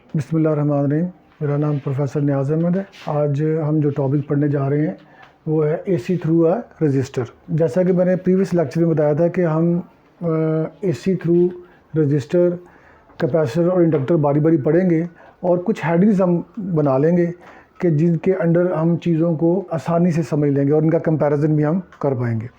बिस्मिल्लाहिर्रहमानिर्रहीम। मेरा नाम प्रोफेसर नियाज़ अहमद है। आज हम जो टॉपिक पढ़ने जा रहे हैं वो है एसी थ्रू अ रजिस्टर। जैसा कि मैंने प्रीवियस लेक्चर में बताया था कि हम एसी थ्रू रजिस्टर, कैपेसिटर और इंडक्टर बारी बारी पढ़ेंगे और कुछ हेडिंग्स हम बना लेंगे कि जिनके अंडर हम चीज़ों को आसानी से समझ लेंगे और इनका कंपैरिजन भी हम कर पाएंगे।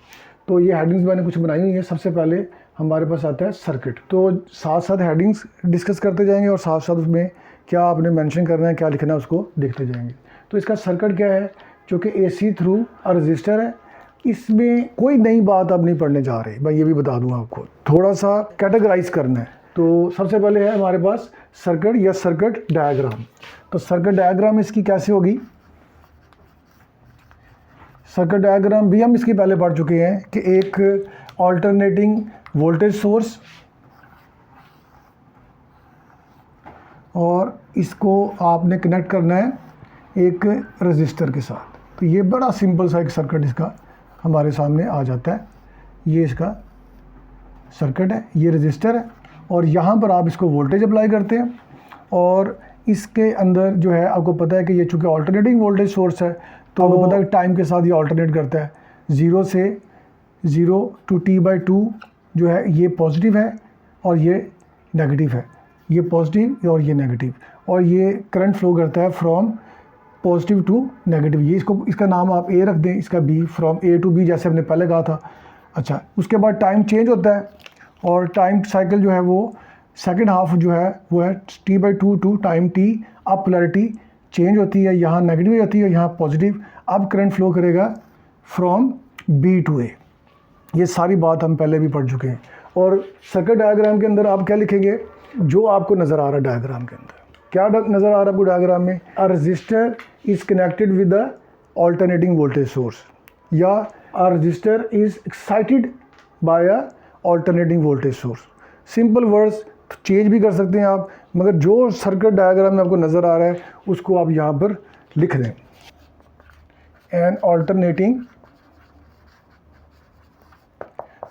तो ये हेडिंग्स मैंने कुछ बनाई हुई है। सबसे पहले हमारे पास आता है सर्किट। तो साथ साथ हेडिंग्स डिस्कस करते जाएंगे और साथ साथ उसमें क्या आपने मेंशन करना है, क्या लिखना है, उसको देखते जाएंगे। तो इसका सर्किट क्या है, जो कि एसी थ्रू अ रजिस्टर है। इसमें कोई नई बात अब नहीं पढ़ने जा रही, मैं ये भी बता दूंगा आपको। थोड़ा सा कैटेगराइज करना है। तो सबसे पहले है हमारे पास सर्किट या सर्किट डायग्राम। तो सर्किट डायग्राम इसकी कैसे होगी? सर्किट डायग्राम भी हम इसके पहले पढ़ चुके हैं कि एक ऑल्टरनेटिंग वोल्टेज सोर्स और इसको आपने कनेक्ट करना है एक रजिस्टर के साथ। तो ये बड़ा सिंपल सा एक सर्किट इसका हमारे सामने आ जाता है। ये इसका सर्किट है, ये रजिस्टर है और यहाँ पर आप इसको वोल्टेज अप्लाई करते हैं और इसके अंदर जो है आपको पता है कि ये चूँकि ऑल्टरनेटिंग वोल्टेज सोर्स है तो आपको पता है कि टाइम के साथ ये ऑल्टरनेट करता है। 0 to t/2 जो है ये पॉजिटिव है और ये नेगेटिव है, ये पॉजिटिव और ये नेगेटिव, और ये करंट फ्लो करता है फ्रॉम पॉजिटिव टू नेगेटिव। ये इसका नाम आप ए रख दें, इसका B, from A to B, जैसे हमने पहले कहा था। अच्छा, उसके बाद टाइम चेंज होता है और टाइम साइकिल जो है वो सेकेंड हाफ जो है वो है t/2 टू टाइम t। अब पोलैरिटी चेंज होती है, यहाँ नेगेटिव होती है, यहाँ पॉजिटिव। अब करंट फ्लो करेगा फ्रॉम बी टू ए। ये सारी बात हम पहले भी पढ़ चुके हैं। और सर्किट डायग्राम के अंदर आप क्या लिखेंगे, जो आपको नज़र आ रहा है डायग्राम के अंदर। क्या नज़र आ रहा है आपको डायग्राम में? A resistor is connected with the alternating voltage source, या a resistor is excited by a alternating voltage source. Simple words change भी कर सकते हैं आप, मगर जो सर्किट डायग्राम में आपको नज़र आ रहा है उसको आप यहाँ पर लिख दें। An alternating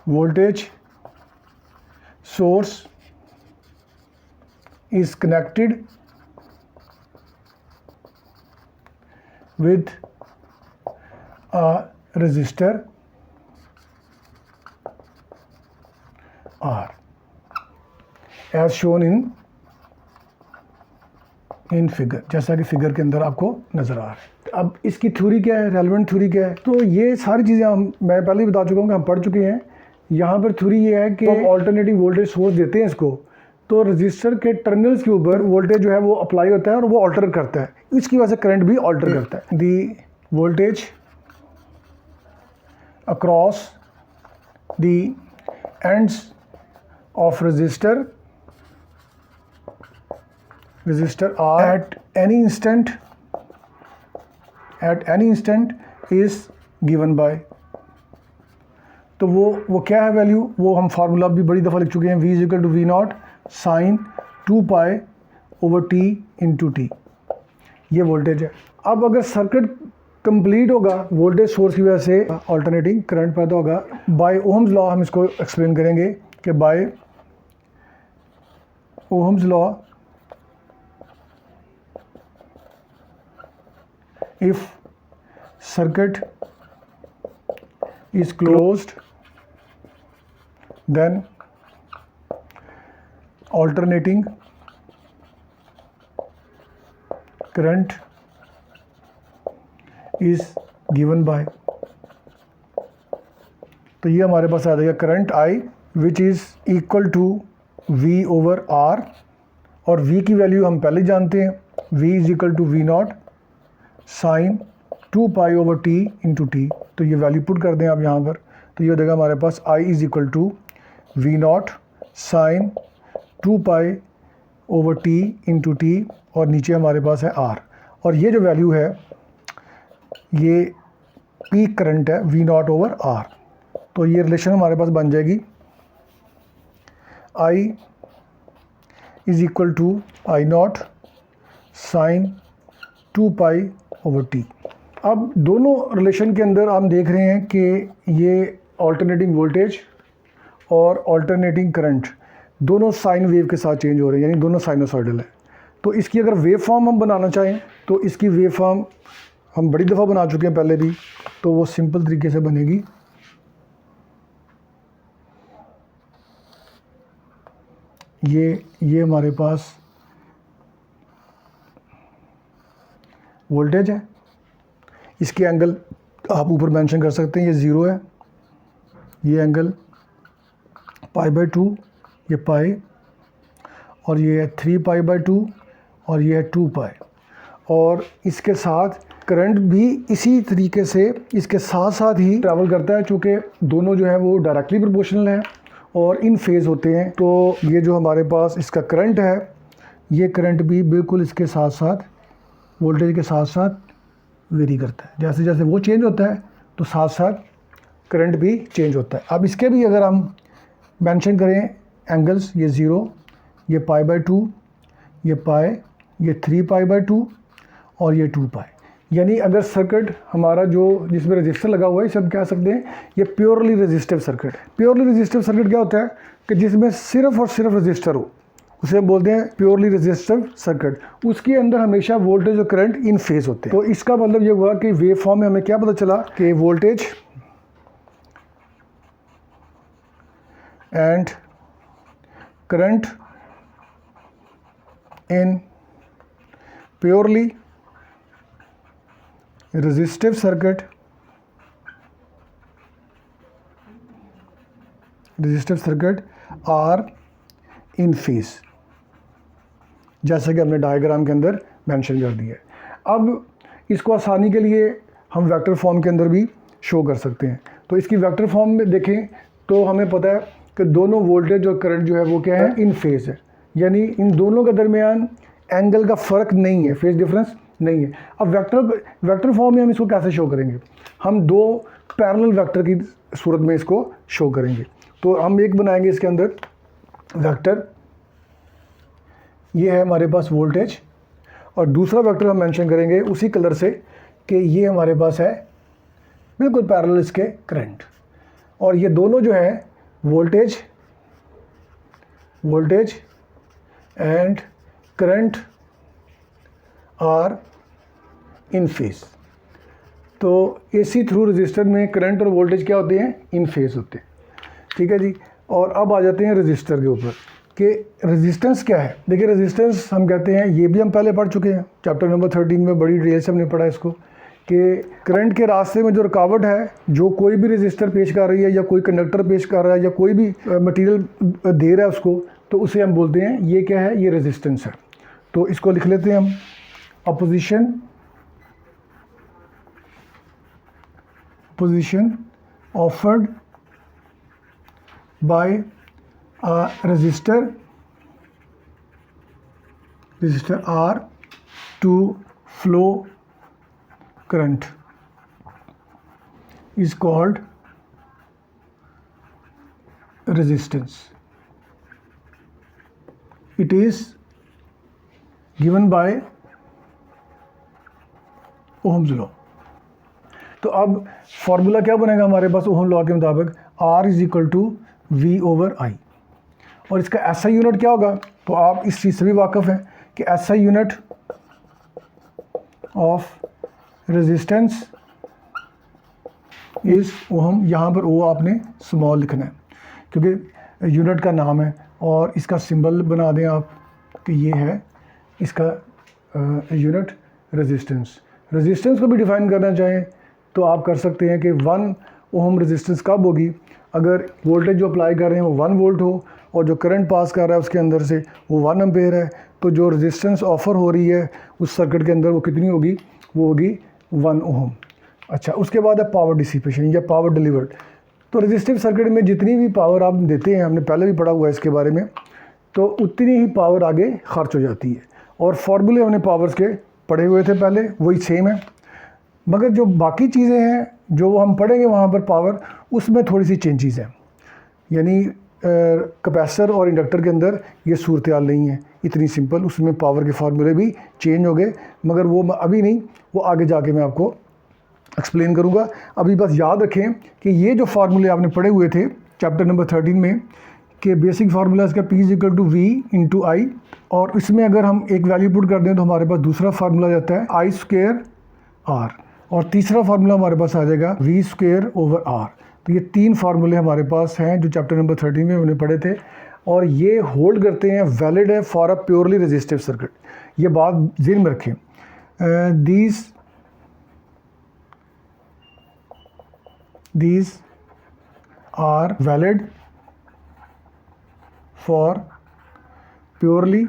voltage source is connected with a resistor R as shown in figure, जैसा कि फिगर के अंदर आपको नज़र आ रहा है। अब इसकी थ्योरी क्या है, रेलेवेंट थ्योरी क्या है? तो ये सारी चीज़ें मैं पहले ही बता चुका हूँ कि हम पढ़ चुके हैं। यहाँ पर थ्योरी ये है कि ऑल्टरनेटिंग वोल्टेज सोर्स देते हैं इसको, तो रजिस्टर के टर्मिनल्स के ऊपर वोल्टेज जो है वो अप्लाई होता है और वो ऑल्टर करता है। इसकी वजह से करंट भी ऑल्टर करता है। दी voltage across the ends of register R at any instant is given by। तो वो क्या है वैल्यू, वो हम फार्मूला भी बड़ी दफ़ा लिख चुके हैं। V = V0 sin 2π/T × T। ये वोल्टेज है। अब अगर सर्किट कंप्लीट होगा वोल्टेज सोर्स की वजह से ऑल्टरनेटिंग करंट पैदा होगा। बाय ओहम्स लॉ हम इसको एक्सप्लेन करेंगे कि by Ohm's law if circuit is closed then alternating current is given by। तो ये हमारे पास आ जाएगा current I which is equal to V/R, और V की वैल्यू हम पहले जानते हैं। V = V0 sin 2π/T × T। तो ये वैल्यू पुट कर दें आप यहाँ पर, तो ये हो जाएगा हमारे पास I = V0 sin 2π/T × T, और नीचे हमारे पास है R। और ये जो वैल्यू है ये पीक करंट है V0/R। तो ये रिलेशन हमारे पास बन जाएगी I = I0 sin 2π/T। अब दोनों रिलेशन के अंदर हम देख रहे हैं कि ये ऑल्टरनेटिंग वोल्टेज और ऑल्टरनेटिंग करंट दोनों साइन वेव के साथ चेंज हो रहे हैं, यानी दोनों साइनोसॉइडल है। तो इसकी अगर वेव फॉर्म हम बनाना चाहें तो इसकी वेव फॉर्म हम बड़ी दफ़ा बना चुके हैं पहले भी, तो वो सिंपल तरीके से बनेगी। ये हमारे पास वोल्टेज है, इसके एंगल आप ऊपर मेंशन कर सकते हैं, ये 0 है, ये एंगल π/2, ये पाई, और ये है 3π/2 और ये है 2π। और इसके साथ करंट भी इसी तरीके से इसके साथ साथ ही ट्रैवल करता है, चूँकि दोनों जो है वो डायरेक्टली प्रोपोर्शनल हैं और इन फेज़ होते हैं। तो ये जो हमारे पास इसका करंट है, ये करंट भी बिल्कुल इसके साथ साथ वोल्टेज के साथ साथ वेरी करता है। जैसे जैसे वो चेंज होता है तो साथ साथ करंट भी चेंज होता है। अब इसके भी अगर हम मेंशन करें एंगल्स, ये 0, ये π/2, ये पाई, ये 3π/2 और ये 2π। यानी अगर सर्किट हमारा जो जिसमें रजिस्टर लगा हुआ है, इसे हम कह सकते हैं ये प्योरली रेजिस्टिव सर्किट है। प्योरली रेजिस्टिव सर्किट क्या होता है कि जिसमें सिर्फ और सिर्फ रजिस्टर हो, उसे हम बोलते हैं प्योरली रेजिस्टिव सर्किट। उसके अंदर हमेशा वोल्टेज और करंट इन फेज होते हैं। तो इसका मतलब ये हुआ कि वेव फॉर्म में हमें क्या पता चला कि voltage and current in purely resistive circuit are in phase, जैसा कि हमने डायग्राम के अंदर मेंशन कर दिया है। अब इसको आसानी के लिए हम वेक्टर फॉर्म के अंदर भी शो कर सकते हैं। तो इसकी वेक्टर फॉर्म में देखें तो हमें पता है कि दोनों वोल्टेज और करंट जो है वो क्या है, इन फेज है, यानी इन दोनों के दरमियान एंगल का फ़र्क नहीं है, फेज डिफरेंस नहीं है। अब वेक्टर फॉर्म में हम इसको कैसे शो करेंगे? हम दो पैरेलल वेक्टर की सूरत में इसको शो करेंगे। तो हम एक बनाएंगे इसके अंदर वेक्टर, ये है हमारे पास वोल्टेज, और दूसरा वेक्टर हम मेंशन करेंगे उसी कलर से कि ये हमारे पास है बिल्कुल पैरेलल इसके करंट। और ये दोनों जो है voltage and current are in phase. तो एसी थ्रू रजिस्टर में करंट और वोल्टेज क्या होते हैं, इन फेज होते हैं। ठीक है जी। और अब आ जाते हैं रजिस्टर के ऊपर कि रेजिस्टेंस क्या है। देखिए रेजिस्टेंस हम कहते हैं, ये भी हम पहले पढ़ चुके हैं चैप्टर नंबर 13 में, बड़ी डिटेल से हमने पढ़ा इसको कि करंट के रास्ते में जो रुकावट है, जो कोई भी रेजिस्टर पेश कर रही है या कोई कंडक्टर पेश कर रहा है या कोई भी मटेरियल दे रहा है उसको, तो उसे हम बोलते हैं ये क्या है, ये रेजिस्टेंस है। तो इसको लिख लेते हैं हम, opposition offered by a resistor R to flow current is called resistance. It is given by Ohm's law. तो अब फार्मूला क्या बनेगा हमारे पास ओहम लॉ के मुताबिक, R = V/I। और इसका SI यूनिट क्या होगा, तो आप इस चीज़ से भी वाकिफ़ हैं कि SI unit of resistance is ohm. यहाँ पर ओ आपने स्मॉल लिखना है क्योंकि यूनिट का नाम है, और इसका सिंबल बना दें आप कि ये है इसका यूनिट रेजिस्टेंस। रेजिस्टेंस को भी डिफ़ाइन करना चाहें तो आप कर सकते हैं कि 1 ओम रेजिस्टेंस कब होगी, अगर वोल्टेज जो अप्लाई कर रहे हैं वो 1 वोल्ट हो और जो करंट पास कर रहा है उसके अंदर से वो 1 एम्पेयर है, तो जो रेजिस्टेंस ऑफ़र हो रही है उस सर्किट के अंदर वो कितनी होगी, वो होगी 1 ओम। अच्छा, उसके बाद है पावर डिसिपेशन या पावर डिलीवर्ड। तो रेजिस्टिव सर्किट में जितनी भी पावर आप देते हैं, हमने पहले भी पढ़ा हुआ है इसके बारे में, तो उतनी ही पावर आगे खर्च हो जाती है। और फार्मूले हमने पावर्स के पढ़े हुए थे पहले, वही सेम है, मगर जो बाकी चीज़ें हैं जो हम पढ़ेंगे वहाँ पर पावर, उसमें थोड़ी सी चेंजेस हैं। यानी कैपेसिटर और इंडक्टर के अंदर ये सूरत हाल नहीं है इतनी सिंपल, उसमें पावर के फार्मूले भी चेंज हो गए, मगर वो अभी नहीं, वो आगे जाके मैं आपको एक्सप्लेन करूँगा। अभी बस याद रखें कि ये जो फार्मूले आपने पढ़े हुए थे चैप्टर नंबर 13 में कि बेसिक फार्मूला इसका P is equal to V into I, और इसमें अगर हम एक वैल्यू पुट कर दें तो हमारे पास दूसरा फार्मूला जाता है I स्क्वेयर R, और तीसरा फार्मूला हमारे पास आ जाएगा V स्क्वेयर ओवर R। तो ये 3 फार्मूले हमारे पास हैं जो चैप्टर नंबर 13 में हमने पढ़े थे, और ये होल्ड करते हैं, वैलिड है for a purely resistive circuit. ये बात ज़हन में रखें। these are valid for purely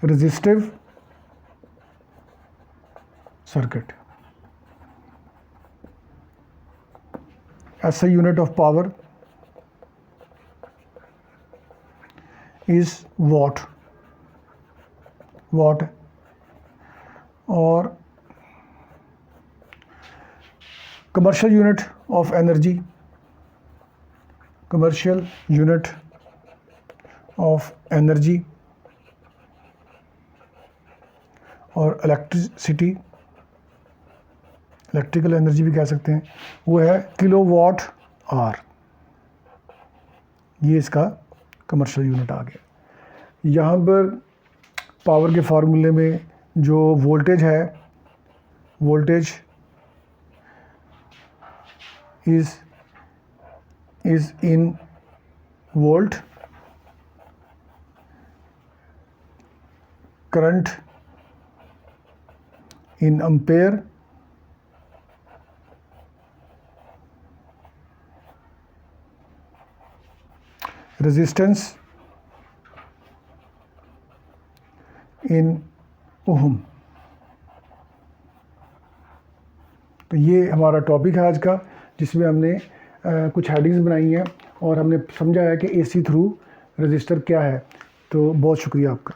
resistive circuit. SI unit of power is watt, or commercial unit of energy, और इलेक्ट्रिकल एनर्जी भी कह सकते हैं, वो है किलोवाट आवर। ये इसका कमर्शियल यूनिट आ गया। यहाँ पर पावर के फार्मूले में जो वोल्टेज है, voltage is in volt, current in ampere, resistance in ओम। तो ये हमारा टॉपिक है आज का, जिसमें हमने कुछ हेडिंग्स बनाई हैं और हमने समझा है कि AC थ्रू रजिस्टर क्या है। तो बहुत शुक्रिया आपका।